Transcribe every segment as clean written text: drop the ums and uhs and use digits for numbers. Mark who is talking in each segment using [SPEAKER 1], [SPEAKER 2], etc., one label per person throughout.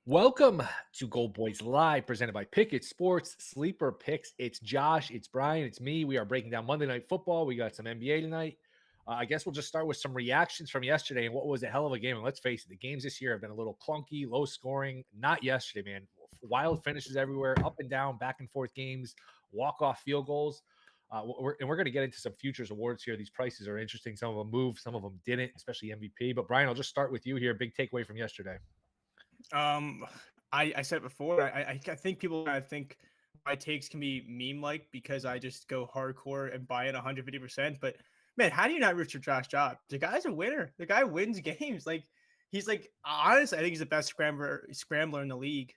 [SPEAKER 1] Welcome to GoldBoys Live, presented by Pickett Sports Sleeper Picks. It's Josh, it's Brian, it's me. We are breaking down Monday Night Football. We got some NBA tonight. I guess we'll just start with some reactions from yesterday and what was a hell of a game. And let's face it, the games this year have been a little clunky, low scoring. Not yesterday, man. Wild finishes everywhere, up and down, back and forth games, walk-off field goals. We're going to get into some futures awards here. These prices are interesting. Some of them moved, some of them didn't, especially MVP. But Brian, I'll just start with you here. Big takeaway from yesterday.
[SPEAKER 2] Um, I said it before. I think people think my takes can be meme like because I just go hardcore and buy it 150%. But man, how do you not root for Josh Jobs? The guy's a winner. The guy wins games. Like he's like honestly, I think he's the best scrambler in the league.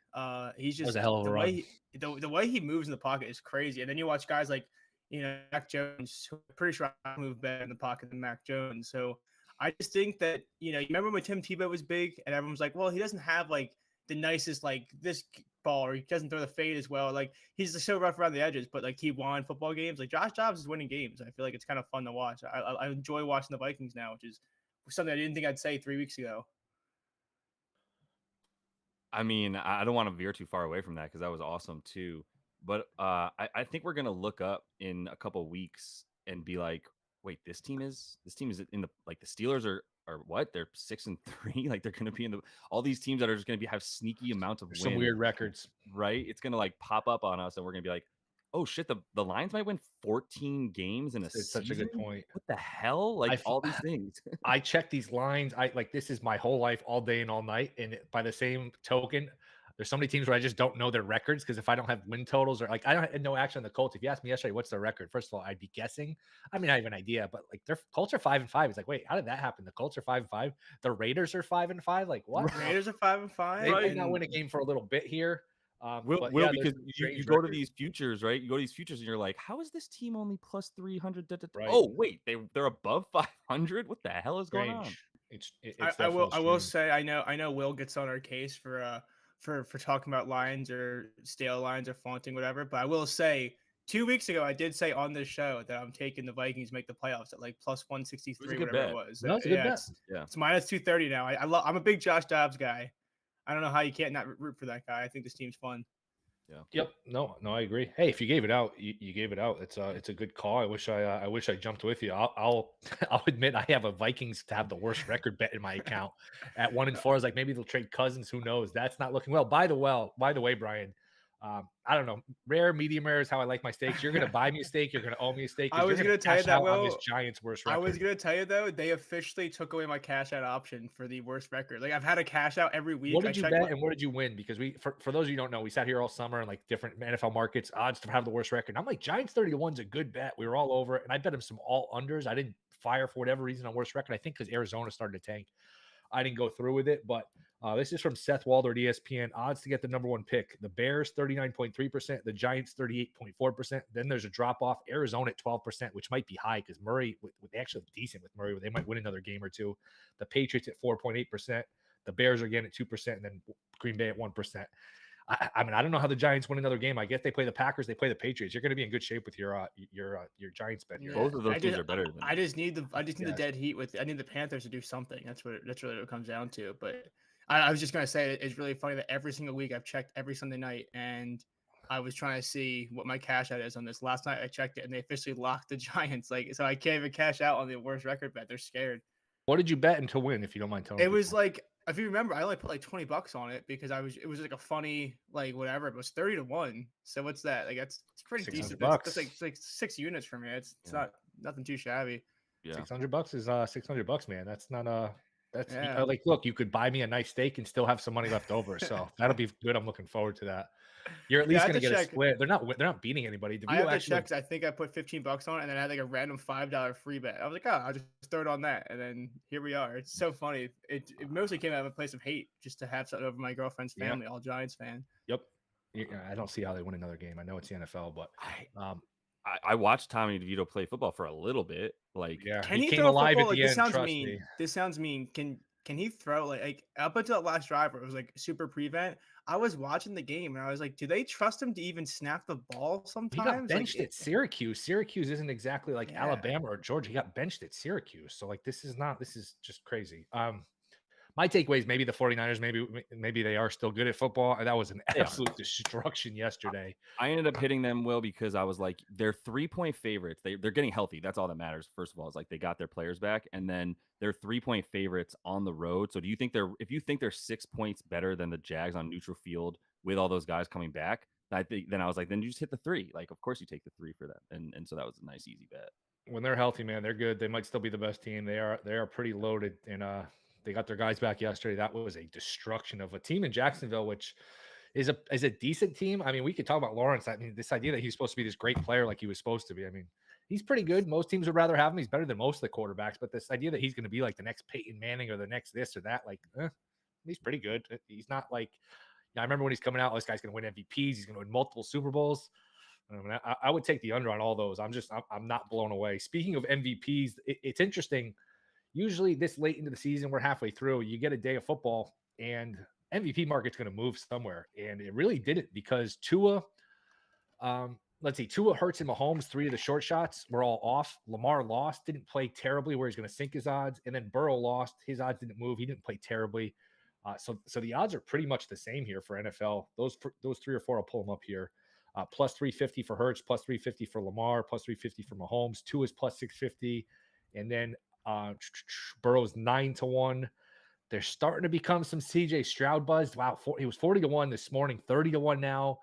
[SPEAKER 2] He's
[SPEAKER 1] That was
[SPEAKER 2] just
[SPEAKER 1] a hell of a run.
[SPEAKER 2] the way he moves in the pocket is crazy. And then you watch guys like Mac Jones, who I'm pretty sure I move better in the pocket than Mac Jones. So I just think that you remember when Tim Tebow was big and everyone was like, well, he doesn't have like the nicest like this ball, or he doesn't throw the fade as well. Like he's so rough around the edges, but like he won football games. Like Josh Jobs is winning games. I feel like it's kind of fun to watch. I enjoy watching the Vikings now, which is something I didn't think I'd say 3 weeks ago.
[SPEAKER 3] I mean, I don't want to veer too far away from that because that was awesome too. But I think we're gonna look up in a couple of weeks and be like, wait, this team is in the like the Steelers are what? They're 6-3. Like they're gonna be in the all these teams that are just gonna have sneaky amounts of
[SPEAKER 1] Some
[SPEAKER 3] wins,
[SPEAKER 1] weird records.
[SPEAKER 3] right? It's gonna like pop up on us, and we're gonna be like, oh shit, the Lions might win 14 games in a
[SPEAKER 1] It's
[SPEAKER 3] season.
[SPEAKER 1] such a good point.
[SPEAKER 3] What the hell? Like all these things.
[SPEAKER 1] I check these lines. I like this is my whole life, all day and all night. And by the same token, there's so many teams where I just don't know their records because if I don't have win totals or like I don't know action on the Colts. If you asked me yesterday, what's their record? First of all, I'd be guessing. I mean, I have an idea, but like their Colts are 5-5. It's like, wait, how did that happen? The Colts are 5-5. The Raiders are 5-5. Like what?
[SPEAKER 2] Raiders are 5-5.
[SPEAKER 1] They might not win a game for a little bit here.
[SPEAKER 3] Will,
[SPEAKER 1] but yeah,
[SPEAKER 3] because
[SPEAKER 1] there's
[SPEAKER 3] you
[SPEAKER 1] strange
[SPEAKER 3] go to
[SPEAKER 1] records.
[SPEAKER 3] these futures, right? You go to these futures and you're like, how is this team only plus 300?
[SPEAKER 1] Right.
[SPEAKER 3] Oh, wait, they're above 500? What the hell is going on?
[SPEAKER 1] Strange. It's
[SPEAKER 2] I will
[SPEAKER 1] definitely strange.
[SPEAKER 2] say I know Will gets on our case for talking about lines or stale lines or flaunting whatever, but I will say 2 weeks ago I did say on this show that I'm taking the Vikings to make the playoffs at like plus 163
[SPEAKER 3] good
[SPEAKER 2] whatever
[SPEAKER 3] bet.
[SPEAKER 2] it was.
[SPEAKER 1] No, it's a good bet.
[SPEAKER 2] It's minus 230 now. I'm a big Josh Dobbs guy. I don't know how you can't not root for that guy. I think this team's fun.
[SPEAKER 3] Yeah.
[SPEAKER 1] Yep. No, I agree. Hey, if you gave it out, you gave it out. It's a good call. I wish I jumped with you. I'll admit I have a Vikings to have the worst record bet in my account at 1-4. I was like, maybe they'll trade Cousins. Who knows? That's not looking well. By the way, Brian, I don't know. Rare, medium rare is how I like my steaks. You're gonna buy me a steak. You're gonna owe me a steak.
[SPEAKER 2] I was gonna tell you that.
[SPEAKER 1] On this Giants worst record.
[SPEAKER 2] I was gonna tell you though, they officially took away my cash out option for the worst record. Like I've had a cash out every week.
[SPEAKER 1] What did you bet and what did you win? Because for those of you who don't know, we sat here all summer in like different NFL markets, odds to have the worst record. And I'm like, Giants 30-1's a good bet. We were all over it, and I bet him some all unders. I didn't fire for whatever reason on worst record. I think because Arizona started to tank. I didn't go through with it, but this is from Seth Walder at ESPN. Odds to get the number one pick. The Bears, 39.3%. The Giants, 38.4%. Then there's a drop-off. Arizona at 12%, which might be high because Murray, with actually decent with Murray, they might win another game or two. The Patriots at 4.8%. The Bears are again at 2%, and then Green Bay at 1%. I mean, I don't know how the Giants win another game. I guess they play the Packers, they play the Patriots. You're going to be in good shape with your Giants bet here.
[SPEAKER 3] Both of those teams are better than
[SPEAKER 2] I just need the dead heat I need the Panthers to do something. That's really what it comes down to. But I was just going to say it's really funny that every single week I've checked every Sunday night and I was trying to see what my cash out is on this. Last night I checked it and they officially locked the Giants. Like, so I can't even cash out on the worst record bet. They're scared.
[SPEAKER 1] What did you bet and to win, if you don't mind telling me?
[SPEAKER 2] It was like, if you remember, I only put like $20 on it because it was like a funny, like whatever. It was 30-1. So what's that? Like it's pretty decent. That's like 6 units for me. It's not nothing too shabby.
[SPEAKER 3] Yeah.
[SPEAKER 1] $600 is $600, man. That's not like, look, you could buy me a nice steak and still have some money left over. So that'll be good. I'm looking forward to that. You're at least going to get a split. They're not beating anybody.
[SPEAKER 2] I have to check. I think I put $15 on it, and then I had like a random $5 free bet. I was like, oh, I'll just throw it on that, and then here we are. It's so funny. It mostly came out of a place of hate, just to have something over my girlfriend's family, all Giants fan.
[SPEAKER 1] Yep. I don't see how they win another game. I know it's the NFL, but
[SPEAKER 3] I watched Tommy DeVito play football for a little bit. Like,
[SPEAKER 2] can he came throw alive football? At the end. Sounds mean. Me. This sounds mean. Can he throw like up until that last drive where it was like super prevent? I was watching the game and I was like, do they trust him to even snap the ball sometimes?
[SPEAKER 1] He got benched at Syracuse. Syracuse isn't exactly like Alabama or Georgia. He got benched at Syracuse. So like this is just crazy. My takeaway is maybe the 49ers, maybe they are still good at football. That was an
[SPEAKER 3] They are.
[SPEAKER 1] absolute destruction yesterday.
[SPEAKER 3] I ended up hitting them, Will, because I was like, they're 3-point favorites. They're getting healthy. That's all that matters. First of all, is like they got their players back, and then they're 3-point favorites on the road. So do you think if you think they're 6 points better than the Jags on neutral field with all those guys coming back? Then I was like, then you just hit the 3. Like, of course you take the 3 for them. And so that was a nice easy bet.
[SPEAKER 1] When they're healthy, man, they're good. They might still be the best team. They are pretty loaded, and they got their guys back yesterday. That was a destruction of a team in Jacksonville, which is a decent team. I mean, we could talk about Lawrence. I mean, this idea that he's supposed to be this great player like he was supposed to be. I mean, he's pretty good. Most teams would rather have him. He's better than most of the quarterbacks. But this idea that he's going to be like the next Peyton Manning or the next this or that, like, he's pretty good. He's not like, I remember when he's coming out, this guy's going to win MVPs. He's going to win multiple Super Bowls. I mean, I would take the under on all those. I'm not blown away. Speaking of MVPs, it's interesting. Usually this late into the season, we're halfway through, you get a day of football and MVP market's going to move somewhere. And it really didn't because Tua, let's see, Tua, Hurts, and Mahomes, 3 of the short shots were all off. Lamar lost, didn't play terribly where he's going to sink his odds. And then Burrow lost. His odds didn't move. He didn't play terribly. So the odds are pretty much the same here for NFL. Those 3 or 4, I'll pull them up here. Plus 350 for Hurts, plus 350 for Lamar, plus 350 for Mahomes. Tua is plus 650. And then Burrow's 9-1. They're starting to become some CJ Stroud buzz. Wow, he was 40-1 this morning, 30-1 now.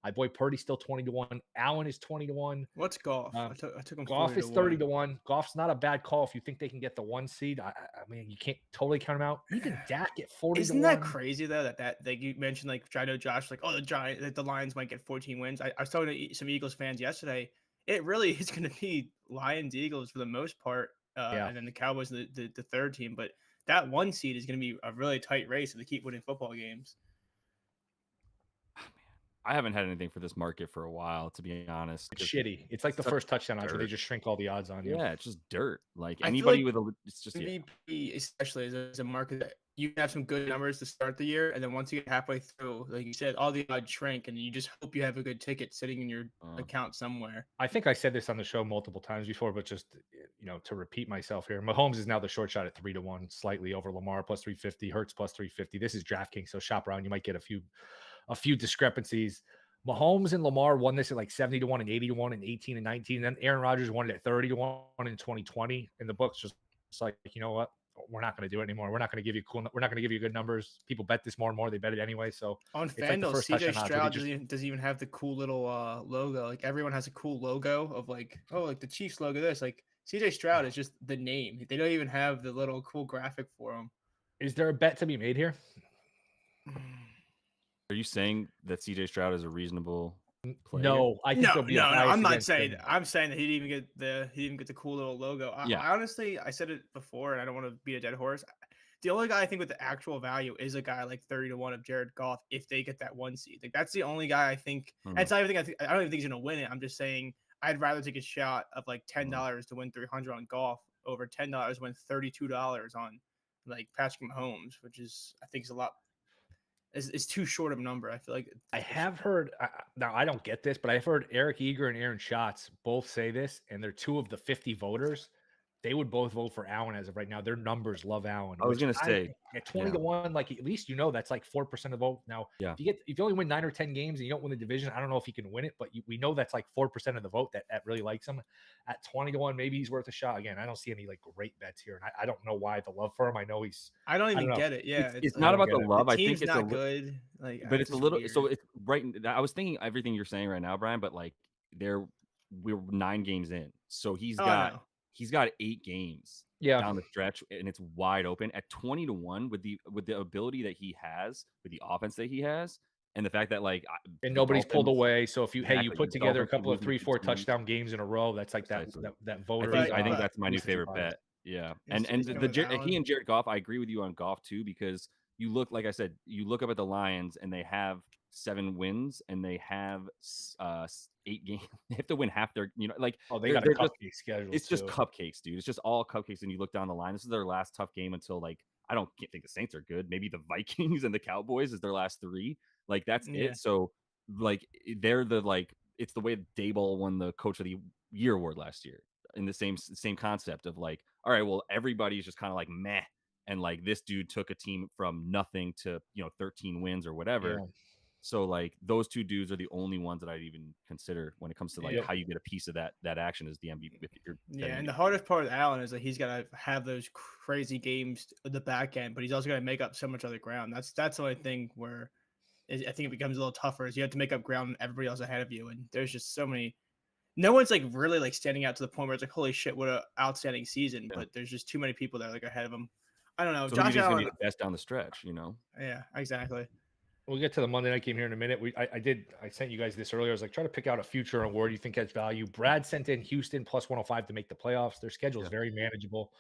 [SPEAKER 1] My boy Purdy's still 20-1. Allen is 20-1.
[SPEAKER 2] What's Goff? I took him.
[SPEAKER 1] Goff is 30-1. Goff's not a bad call if you think they can get the 1 seed. I mean, you can't totally count him out. Even Dak at 40-1.
[SPEAKER 2] Isn't that crazy though? That you mentioned, like, I know Josh, like, oh, the Lions might get 14 wins. I was talking to some Eagles fans yesterday. It really is going to be Lions Eagles for the most part, and then the Cowboys the third team. But that 1 seed is going to be a really tight race if they keep winning football games.
[SPEAKER 3] I haven't had anything for this market for a while, to be honest.
[SPEAKER 1] It's shitty. It's like the first touchdown odds where they just shrink all the odds on you.
[SPEAKER 3] Yeah, it's just dirt. Like anybody with it's just
[SPEAKER 2] MVP, especially as a market that you have some good numbers to start the year, and then once you get halfway through, like you said, all the odds shrink, and you just hope you have a good ticket sitting in your account somewhere.
[SPEAKER 1] I think I said this on the show multiple times before, but just to repeat myself here, Mahomes is now the short shot at 3-1, slightly over Lamar plus 350, Hurts plus 350. This is DraftKings, so shop around. You might get a few discrepancies. Mahomes and Lamar won this at like 70-1 and 80-1 and 18 and 19. And then Aaron Rodgers won it at 30-1 in 2020. And the book's just like, you know what? We're not going to do it anymore. We're not going to give you We're not going to give you good numbers. People bet this more and more. They bet it anyway. So
[SPEAKER 2] on FanDuel, like CJ Stroud doesn't even have the cool little logo. Like everyone has a cool logo of like the Chiefs logo. This like CJ Stroud is just the name. They don't even have the little cool graphic for him.
[SPEAKER 1] Is there a bet to be made here?
[SPEAKER 3] Are you saying that CJ Stroud is a reasonable player?
[SPEAKER 1] No, I think
[SPEAKER 2] no. I'm not saying that. I'm saying that he didn't even get the cool little logo. I honestly, I said it before, and I don't want to beat a dead horse. The only guy I think with the actual value is a guy like 30-1 of Jared Goff if they get that 1 seed. Like that's the only guy I think. That's not even I don't even think he's gonna win it. I'm just saying I'd rather take a shot of like $10 to win 300 on Goff over $10 to win $32 on like Patrick Mahomes, which is I think is a lot. It's too short of a number. I feel like
[SPEAKER 1] I have heard. Now I don't get this, but I've heard Eric Eager and Aaron Schatz both say this, and they're 2 of the 50 voters. They would both vote for Allen as of right now. Their numbers love Allen.
[SPEAKER 3] I was going to say
[SPEAKER 1] at 20-1, like at least that's like 4% of the vote. Now, if you only win 9 or 10 games and you don't win the division, I don't know if he can win it, but we know that's like 4% of the vote that really likes him. At 20-1, maybe he's worth a shot. Again, I don't see any like great bets here, and I don't know why the love for him. I know
[SPEAKER 2] I don't even get it. Yeah,
[SPEAKER 3] it's not about the love.
[SPEAKER 2] The
[SPEAKER 3] I think it's
[SPEAKER 2] not good. Like,
[SPEAKER 3] but it's a little. Weird. So it's right. I was thinking everything you're saying right now, Brian, but like we're 9 games in, so he's got 8 games down the stretch, and it's wide open at 20-1 with the ability that he has, with the offense that he has, and the fact that
[SPEAKER 1] and nobody's pulled away. So if you put together a couple of 3-4 touchdown games in a row, that's like that voter.
[SPEAKER 3] I think that's my new favorite bet. Yeah, and he and Jared Goff, I agree with you on Goff too, because you look, like I said, you look up at the Lions and they have 7 wins and they have 8 games. They have to win half their,
[SPEAKER 1] they got a cupcake schedule.
[SPEAKER 3] It's just cupcakes, dude. It's just all cupcakes. And you look down the line. This is their last tough game until I don't think the Saints are good. Maybe the Vikings and the Cowboys is their last 3. Like that's it. So they're it's the way Daboll won the Coach of the Year award last year, in the same concept of all right, well, everybody's just kind of like meh. and like this dude took a team from nothing to 13 wins or whatever.
[SPEAKER 1] Yeah.
[SPEAKER 3] So like those two dudes are the only ones that I'd even consider when it comes to like
[SPEAKER 1] Yep.
[SPEAKER 3] how you get a piece of that action as the MVP. If you're
[SPEAKER 2] Yeah, and the hardest part with Allen is that he's got to have those crazy games at the back end, but he's also got to make up so much other ground. That's the only thing where I think it becomes a little tougher. Is you have to make up ground with everybody else ahead of you, and there's just so many. No one's like really like standing out to the point where it's like, holy shit, what an outstanding season.
[SPEAKER 3] Yeah.
[SPEAKER 2] But there's just too many people that are like ahead of him. I don't know.
[SPEAKER 3] So
[SPEAKER 2] Josh
[SPEAKER 3] he's gonna
[SPEAKER 2] Allen.
[SPEAKER 3] be the best down the stretch,
[SPEAKER 2] Yeah, exactly.
[SPEAKER 1] We'll get to the Monday night game here in a minute. I sent you guys this earlier. I was like, try to pick out a future award you think has value. Brad sent in Houston plus 105 to make the playoffs. Their schedule is very manageable,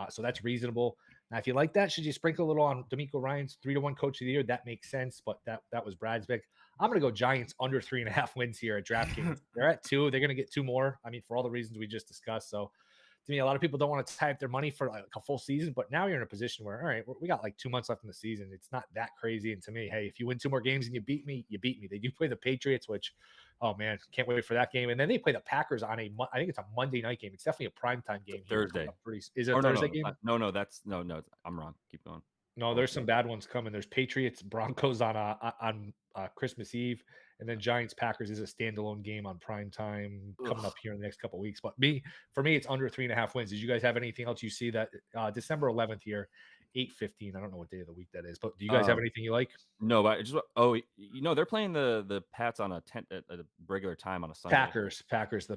[SPEAKER 1] so that's reasonable. Now, if you like that, should you sprinkle a little on D'Amico Ryan's 3-1 coach of the year? That makes sense, but that was Brad's pick. I'm going to go Giants under 3.5 wins here at DraftKings. They're at 2. They're going to get 2 more. I mean, for all the reasons we just discussed. So to me, a lot of people don't want to tie up their money for like a full season, but now you're in a position where, all right, we got like 2 months left in the season. It's not that crazy. And to me, hey, if you win 2 more games and you beat me, you beat me. They do play the Patriots, which, oh man, can't wait for that game. And then they play the Packers on I think it's a Monday night game. It's definitely a primetime game.
[SPEAKER 3] Thursday.
[SPEAKER 1] Is it a Thursday game?
[SPEAKER 3] No, that's no. I'm wrong. Keep going.
[SPEAKER 1] No, there's some bad ones coming. There's Patriots, Broncos on Christmas Eve, and then Giants Packers is a standalone game on prime time coming up here in the next couple of weeks. But for me, it's under 3.5 wins. Did you guys have anything else you see that December 11th here, 8:15? I don't know what day of the week that is, but do you guys have anything you like?
[SPEAKER 3] No, but they're playing the Pats on a regular time on a Sunday.
[SPEAKER 1] Packers.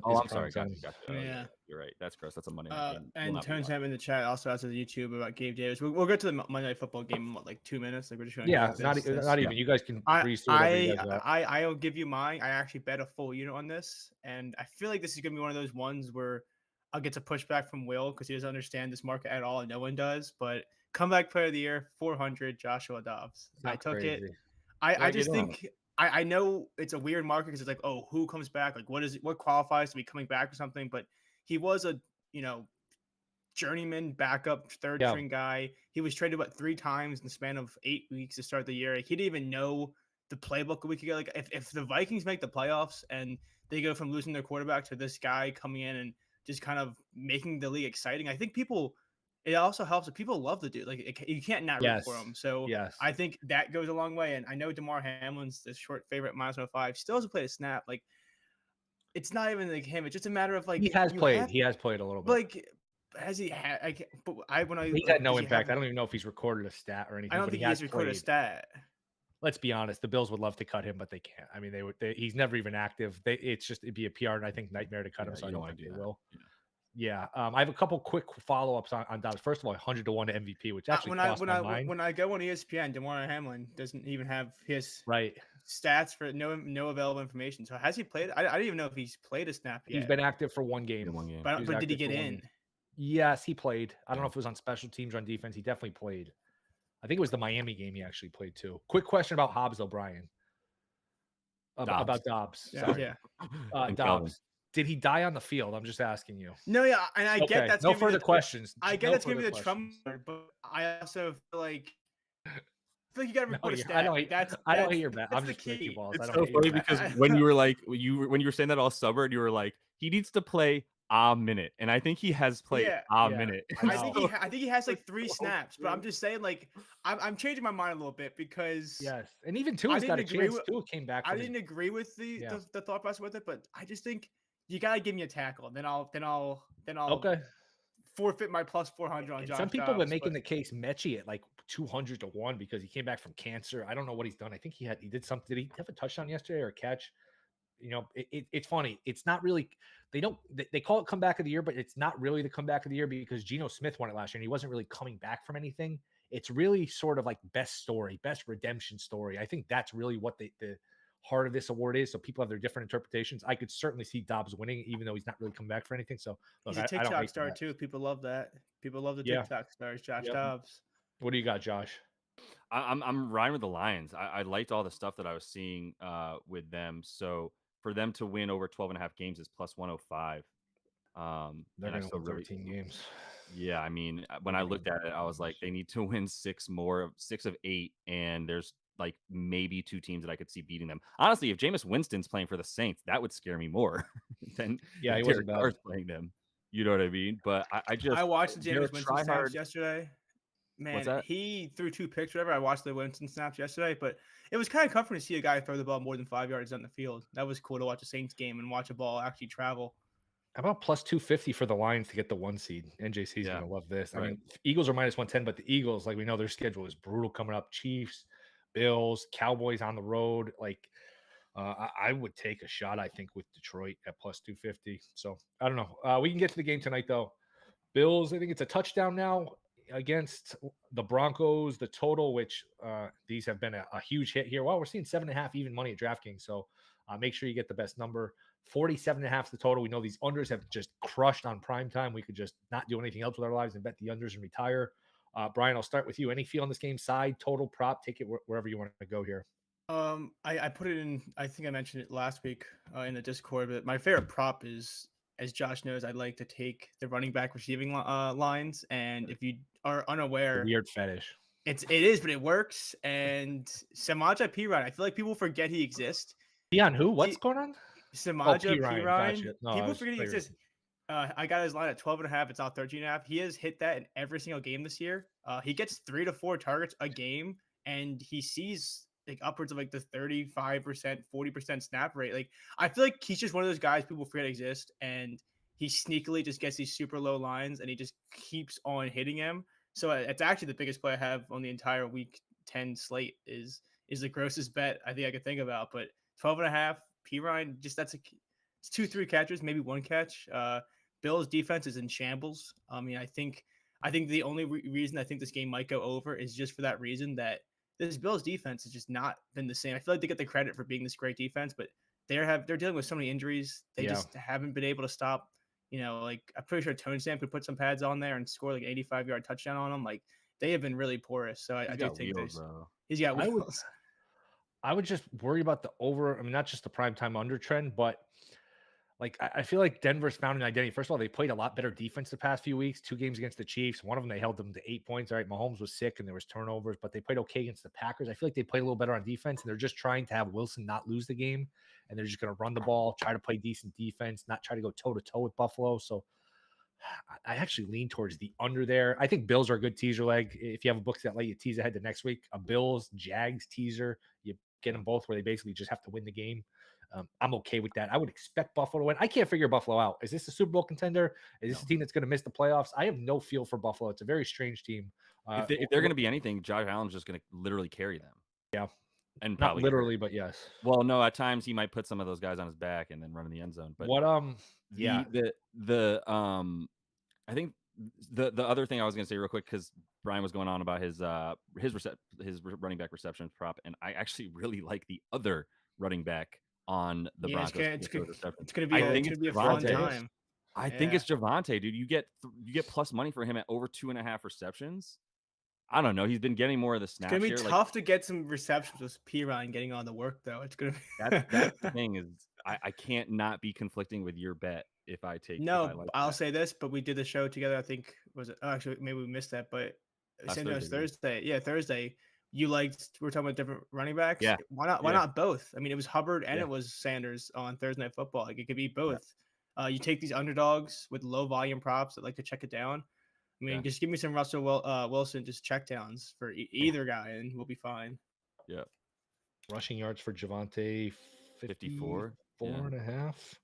[SPEAKER 3] I'm sorry. Gotcha.
[SPEAKER 2] Yeah,
[SPEAKER 3] you're right. That's gross. That's a Monday night game.
[SPEAKER 2] And Tone Sam in the chat also asked us YouTube about Gabe Davis. We'll get to the Monday Night Football game in 2 minutes. Like we're just going
[SPEAKER 1] not even. You guys can breeze through whatever you guys got.
[SPEAKER 2] I'll give you mine. I actually bet a full unit on this, and I feel like this is going to be one of those ones where I'll get to pushback from Will because he doesn't understand this market at all, and no one does. But comeback player of the year, 400, Joshua Dobbs. I took it. I just think I know it's a weird market because it's like, oh, who comes back? Like, what qualifies to be coming back or something? But he was a journeyman backup third string guy. He was traded 3 times in the span of 8 weeks to start the year. Like, he didn't even know the playbook a week ago. Like if the Vikings make the playoffs and they go from losing their quarterback to this guy coming in and just kind of making the league exciting, I think it also helps that people love the dude. Like you can't not root for him. So I think that goes a long way. And I know DeMar Hamlin's the short favorite -105. Still hasn't played a snap. Like it's not even like him. It's just a matter of like
[SPEAKER 1] he has played a little bit.
[SPEAKER 2] Like has he had?
[SPEAKER 1] He's had no impact. I don't even know if he's recorded a stat or anything.
[SPEAKER 2] I don't think he's recorded a stat.
[SPEAKER 1] Let's be honest. The Bills would love to cut him, but they can't. I mean, he's never even active. It'd be a PR and I think nightmare to cut him. So I don't think they will. Yeah. I have a couple quick follow-ups on Dobbs. First of all, 100-1 to MVP, which actually crossed my mind.
[SPEAKER 2] When I go on ESPN, DeMar Hamlin doesn't even have his stats for no available information. So has he played? I don't even know if he's played a snap yet.
[SPEAKER 1] He's been active for one game.
[SPEAKER 2] But did he get in?
[SPEAKER 1] Yes, he played. I don't know if it was on special teams or on defense. He definitely played. I think it was the Miami game he actually played too. Quick question about Hobbs, O'Brien. About Dobbs.
[SPEAKER 2] Yeah.
[SPEAKER 1] Dobbs. Did he die on the field? I'm just asking you.
[SPEAKER 2] No, yeah, and I get that's
[SPEAKER 1] no further questions.
[SPEAKER 2] I get that's gonna be the Trump, but I also feel like you got to report a stat. I
[SPEAKER 1] don't hear your bet. I'm just making balls.
[SPEAKER 3] It's so funny because when you were saying that all summer, and you were like, he needs to play a minute, and I think he has played minute.
[SPEAKER 2] I think he has 3 snaps, but I'm just saying I'm changing my mind a little bit because
[SPEAKER 1] and even Tua's got a chance. Tua came back.
[SPEAKER 2] I didn't agree with the thought process with it, but I just think you gotta give me a tackle, and then I'll forfeit my plus 400 on Josh.
[SPEAKER 1] Some people have been making the case Mechie at 200-1 because he came back from cancer. I don't know what he's done. I think he did something. Did he have a touchdown yesterday or a catch? It's funny. It's not really, they call it comeback of the year, but it's not really the comeback of the year because Geno Smith won it last year and he wasn't really coming back from anything. It's really sort of like best redemption story. I think that's really what the heart of this award is. So people have their different interpretations. I could certainly see Dobbs winning, even though he's not really come back for anything. So
[SPEAKER 2] he's a TikTok star too. People love that. People love the TikTok stars. Josh Dobbs.
[SPEAKER 1] What do you got, Josh?
[SPEAKER 3] I'm riding with the Lions. I liked all the stuff that I was seeing with them. So for them to win over 12.5 games is plus 105.
[SPEAKER 1] They're going to win 13 games.
[SPEAKER 3] Yeah, I mean, when I looked at it, I was like, they need to win 6 of 8, and there's maybe 2 teams that I could see beating them. Honestly, if Jameis Winston's playing for the Saints, that would scare me more than
[SPEAKER 1] he wasn't
[SPEAKER 3] playing them. You know what I mean? But I
[SPEAKER 2] watched the Jameis Winston snaps yesterday.
[SPEAKER 3] What's
[SPEAKER 2] Man,
[SPEAKER 3] that?
[SPEAKER 2] he threw 2 picks, whatever. I watched the Winston snaps yesterday, but it was kind of comforting to see a guy throw the ball more than 5 yards down the field. That was cool to watch a Saints game and watch a ball actually travel.
[SPEAKER 1] How about plus 250 for the Lions to get the 1 seed? NJC is
[SPEAKER 3] Yeah,
[SPEAKER 1] gonna love this. I
[SPEAKER 3] right.
[SPEAKER 1] mean, Eagles are minus 110, but the Eagles, like we know their schedule is brutal coming up. Chiefs, Bills, Cowboys on the road. Like, I would take a shot, I think, with Detroit at plus 250. So I don't know. We can get to the game tonight, though. Bills, I think it's a touchdown now against the Broncos. The total, which these have been a huge hit here. Well, we're seeing 7.5 even money at DraftKings. So make sure you get the best number. 47.5 is the total. We know these unders have just crushed on prime time. We could just not do anything else with our lives and bet the unders and retire. Brian, I'll start with you. Any feel on this game? Side, total, prop? Take it wherever you want to go here.
[SPEAKER 2] I put it in. I think I mentioned it last week in the Discord, but my favorite prop is, as Josh knows, I'd like to take the running back receiving lines. And if you are
[SPEAKER 1] The
[SPEAKER 2] unaware,
[SPEAKER 1] weird fetish.
[SPEAKER 2] it is, but it works. And Samaja Perine, I feel like people forget he exists.
[SPEAKER 1] Beyond who? What's
[SPEAKER 2] He,
[SPEAKER 1] going on? Oh, P.
[SPEAKER 2] Samaja
[SPEAKER 1] Ryan.
[SPEAKER 2] Perine,
[SPEAKER 1] Gotcha. No, I
[SPEAKER 2] people
[SPEAKER 1] was
[SPEAKER 2] forget he exists. I got his line at 12.5. It's out 13.5. He has hit that in every single game this year. He gets 3 to 4 targets a game, and he sees like upwards of like the 35%, 40% snap rate. Like I feel like he's just one of those guys people forget exist, and he sneakily just gets these super low lines, and he just keeps on hitting him. So it's actually the biggest play I have on the entire week 10 slate is the grossest bet I think I could think about. But 12.5, P Ryan, just it's 2-3 catches, maybe 1 catch. Bills defense is in shambles. I mean, I think the only reason I think this game might go over is just for that reason that this Bills defense has just not been the same. I feel like they get the credit for being this great defense, but they're dealing with so many injuries. They
[SPEAKER 1] Yeah.
[SPEAKER 2] just haven't been able to stop. Like I'm pretty sure Tony Sam could put some pads on there and score like an 85-yard touchdown on them. Like they have been really porous. So I
[SPEAKER 3] He's
[SPEAKER 2] do
[SPEAKER 3] got
[SPEAKER 2] think
[SPEAKER 3] wheels, bro.
[SPEAKER 2] he's got
[SPEAKER 1] I would
[SPEAKER 2] wheels.
[SPEAKER 1] I would just worry about the over. I mean, not just the prime time under trend, but like I feel like Denver's found an identity. First of all, they played a lot better defense the past few weeks. 2 games against the Chiefs. One of them they held them to 8 points. All right, Mahomes was sick and there was turnovers, but they played okay against the Packers. I feel like they played a little better on defense, and they're just trying to have Wilson not lose the game, and they're just going to run the ball, try to play decent defense, not try to go toe to toe with Buffalo. So I actually lean towards the under there. I think Bills are a good teaser leg. If you have a book that let you tease ahead to next week, a Bills Jags teaser, you get them both where they basically just have to win the game. I'm okay with that. I would expect Buffalo to win. I can't figure Buffalo out. Is this a Super Bowl contender? Is this a team that's going to miss the playoffs? I have no feel for Buffalo. It's a very strange team.
[SPEAKER 3] If they're going to be anything, Josh Allen's just going to literally carry them.
[SPEAKER 1] Yeah,
[SPEAKER 3] And
[SPEAKER 1] not
[SPEAKER 3] probably
[SPEAKER 1] literally, but yes.
[SPEAKER 3] Well, no, at times he might put some of those guys on his back and then run in the end zone. But
[SPEAKER 1] What? Yeah,
[SPEAKER 3] I think the other thing I was going to say real quick, because Brian was going on about his running back reception prop, and I actually really like the other running back on the Broncos.
[SPEAKER 2] It's gonna
[SPEAKER 3] it's
[SPEAKER 2] be a fun
[SPEAKER 3] Javonte.
[SPEAKER 2] time.
[SPEAKER 3] I think it's Javonte, dude. You get plus money for him at over 2.5 receptions. I don't know. He's been getting more of the snaps.
[SPEAKER 2] It's gonna be tough to get some receptions with P Ryan getting on the work, though. It's gonna be
[SPEAKER 3] that's the thing is I can't not be conflicting with your bet if I take.
[SPEAKER 2] No,
[SPEAKER 3] if I like
[SPEAKER 2] I'll
[SPEAKER 3] that.
[SPEAKER 2] say this, but we did the show together. I think was it? Oh, actually, maybe we missed that, but same as Thursday. Yeah, Thursday. You liked. We're talking about different running backs.
[SPEAKER 3] Yeah.
[SPEAKER 2] Why not? Why not both? I mean, it was Hubbard and it was Sanders on Thursday Night Football. Like it could be both. You take these underdogs with low volume props that like to check it down. I mean, just give me some Russell Wilson just check downs for either guy, and we'll be fine.
[SPEAKER 3] Yeah.
[SPEAKER 1] Rushing yards for Javonte,
[SPEAKER 3] 54
[SPEAKER 1] and a half.